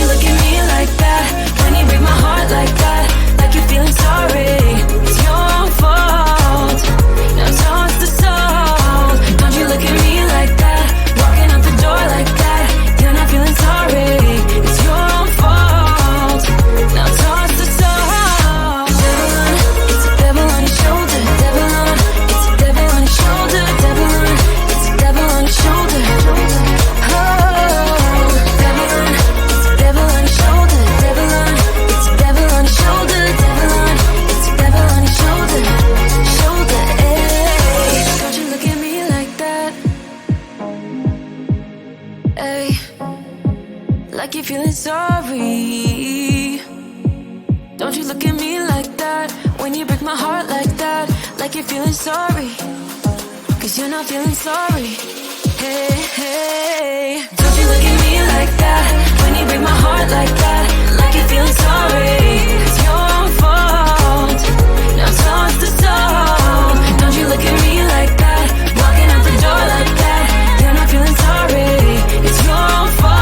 you look at me like that? When you break my heart like that, like you're feeling sorry. It's your own fault. Now talk the soul. Don't you look at me like that? Walking out the door like that. You're not feeling sorry. It's your own fault. Now talk the soul. It's a devil on your shoulder. Devil on. It's a devil on your shoulder. Devil on. It's a devil on your shoulder. Like you're feeling sorry. Don't you look at me like that? When you break my heart like that, like you're feeling sorry. Cause you're not feeling sorry. Hey, hey. Don't you look at me like that? When you break my heart like that, like you're feeling sorry. It's your own fault. Now talk the soul. Don't you look at me like that? Walking out the door like that. You're not feeling sorry. It's your own fault.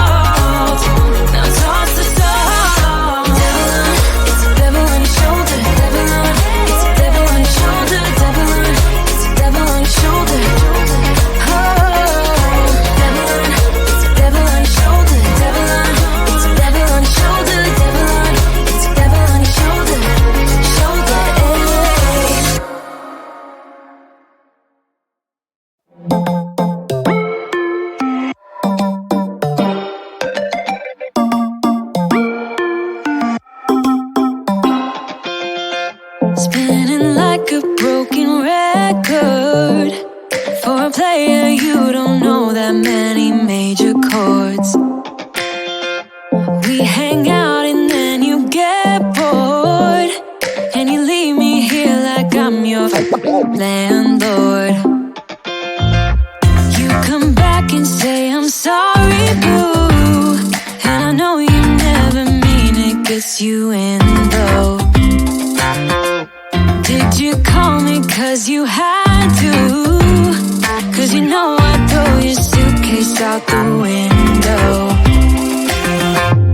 Spinning like a broken record. For a player, you don't know that many major chords. We hang out and then you get bored, and you leave me here like I'm your landlord. You come back and say I'm sorry, boo, and I know you never mean it, gets you in though. Did you call me cause you had to? Cause you know I'd throw your suitcase out the window.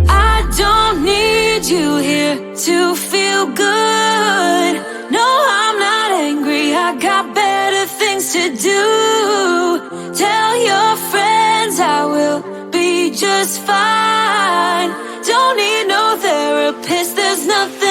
I don't need you here to feel good. No, I'm not angry, I got better things to do. Tell your friends I will be just fine. Don't need no therapist, there's nothing